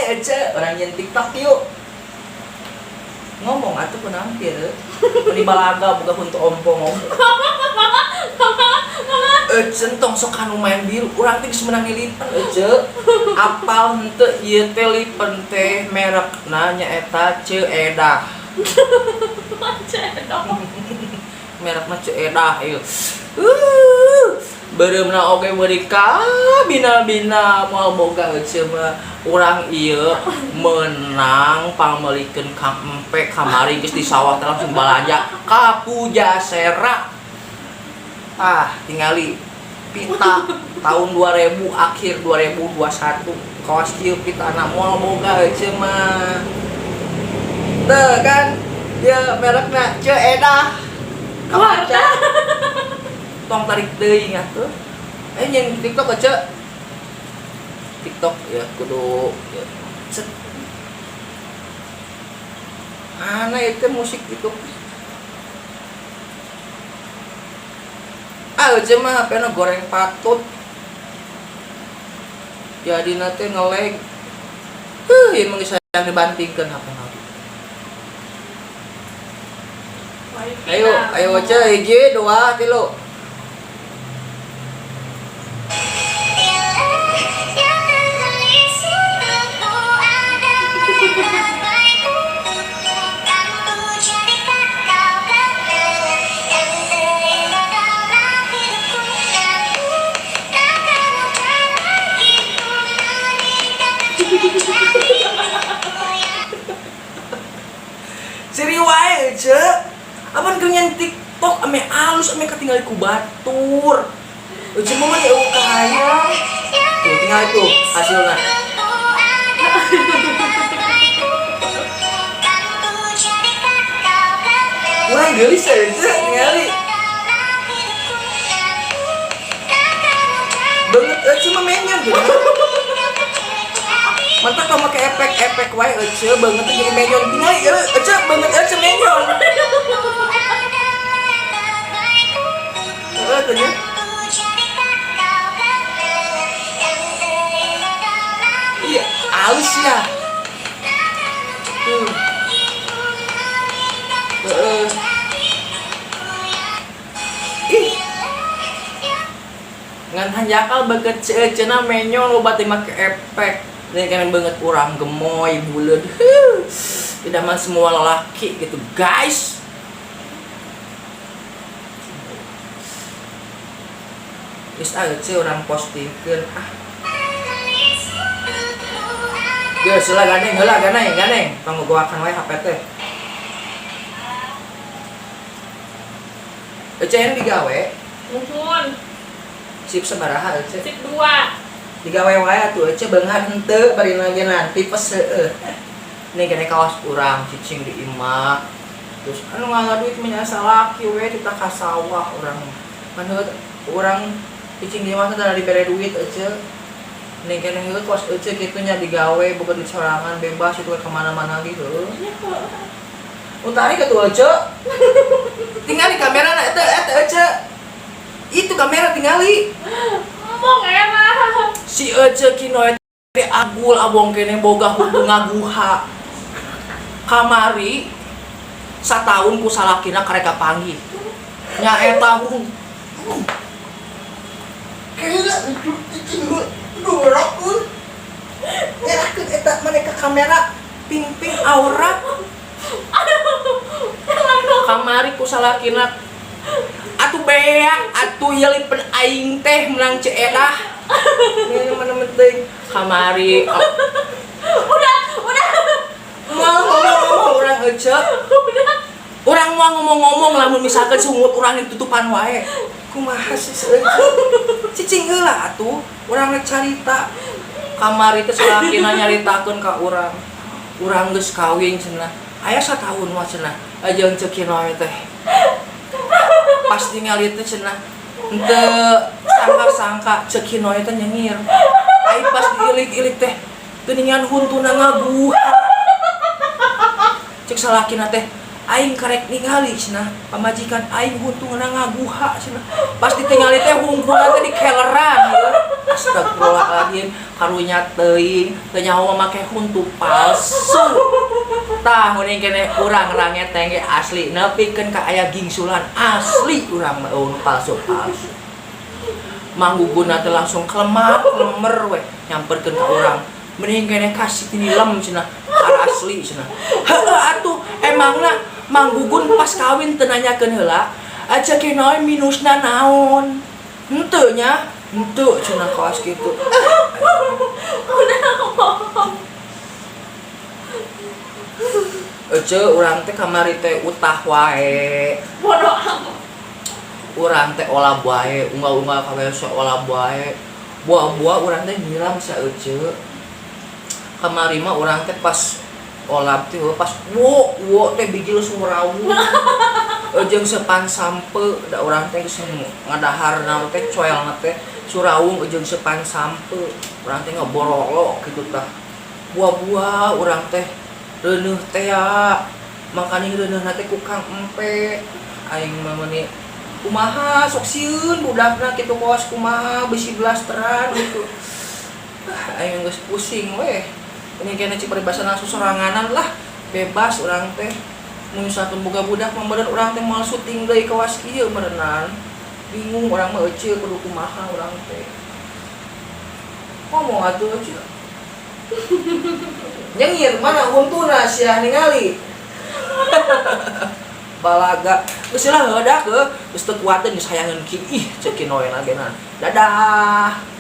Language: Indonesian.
aja orang yang TikTok yuk. Ngomong atuh kunaon kieu. Beli balaga buka untuk ompong ngomong. Centong sok anu main biru, urang teh geus meunang lipen aja. Apal henteu ieu teh lipen teh merekna nyaeta Ceedah. Merekna Ceedah ieu. Bereumna oge meuli bina-bina moal boga euceum urang ieu menang pameulikeun ka empe kamari geus di sawah teh langsung balanja ka Pujasera. Tingali pita tahun 2000 akhir 2021 kawas kieu pitana moal boga euceum mah. Teu kan ieu merekna Ceedah. Kawaca. Tong tarik teuing atuh. Nyen TikTok aja. TikTok ya kudu ya. Set. Mana itu musik itu? Aja mah pena goreng patut. Jadi nanti nge-lag. Emang sayang dibantingkeun HP-na. Ayo aja hiji 2 3. Seri wae aja. Apan keunyan TikTok ame alus ame katinggal ku batur. Ujung mah eueuh kaya. Tuh tinggal itu hasilna. Urang geulis aja ningali. Banget aja mah menyon gitu. Mantap kalau pakai efek wae aja banget jadi menyon tinggal aja banget aja menyon. Tanya. Iya, halus ya. Ngan hanjakal banget cenah menyon loba teh make efek. Ini kan banget urang gemoy buleud. Tidak mah semua lelaki gitu, guys. Geus sih orang postingkeun Geus lah ganeng. Panggogoakan wae HP teh. Eceun digawe. Nuhun. Sip sabaraha ece? Sip 2. Digawe wae atuh ece beunghar henteu bari nagenan tipes heueuh. Ini kene kawas urang cicing di imah. Terus anu ngaduit mah asa laki we kita ka sawah urang. Manheut urang cicing di imah teh da dibere duit ece. Ning kene heuh kos ece kitu nya digawe boga duit sorangan bebas itu ke mana-mana gitu. Utari kitu ece. Tinggal di kamera na eta ece. Itu kamera tinggali. Ngomong emang. Si ece kinoe teh agul abong kene boga huntu ngaguha. Kamari satahun ku salakina kareka panggih. Nya eta kira dorok pun nyerahkeun eta maneh ka kamera ping-ping aurat. Kamari ku salakina atuh beak atuh ieu lipen aing teh menang Ceedah. Ini mana penting kamari. Udah. Ngomong urang aja. Urang mau ngomong-ngomong lamun misalkan sungut urang ditutupan wae. Kumaha sih cicing heula atuh urang rek carita. Kamari teh salakina nyaritakeun ka urang. Urang geus kawin cenah. Aya satahun mah cenah. Ajeng ceuk kinoe teh. Pas ningali teh cenah henteu sangka-sangka ceuk kinoe teh nyengir. Ai pas diilik-ilik teh geuningan huntuna ngaguh. Cek salakina teh aing karek ningali cenah pamajikan aing huntungan ngaguha cenah pas ditingali teh hungkuna teh dikeleran ya. Astagfirullahaladzim karunya teuing teu nyaho make huntu palsu tah meuning keneh urang ranget teh asli nepikeun ka aya gingsulan asli urang mah palsu mangguguna teh langsung klemak lemer we nyamperkeun ka urang mending kene kasih tinilem cenah asli cenah heueuh atuh emangna Mang Gugun pas kawin teu nanyakeun heula aja kenoy minusna naon henteu nya henteu cenah kawas kitu urang teh kamari teh utah wae bodoh urang teh olah wae unggal-unggal kawese olah wae buah-buah urang teh nyiram saeuceu kamari mah urang teh pas olap teh pas wo teh biji langsung rawuh jeung sepan sampe da urang teh geus ngadaharna teh coelna teh surawung jeung sepan sampe urang teh ngaborolok kitu tah buah-buah urang teh reuneuh teh ya makani reuneuhna teh ku Kang Empe aing mah meuni kumaha sok sieun budakna kitu kawas kumaha bisi blasteran gitu aing geus pusing we ini kena cik peribasana soranganan lah bebas urang teh mun misalkan boga budak mah meureun urang teh moal syuting deui kawas ieu meureunnan bingung urang mah euceul kudu kumaha urang teh ngomong atuh euceul nyengir mana untuna sia ningali balaga geus lah heudak geus teu kuateun geus hayangeun kieu ih ceuk kinoena genan dadah.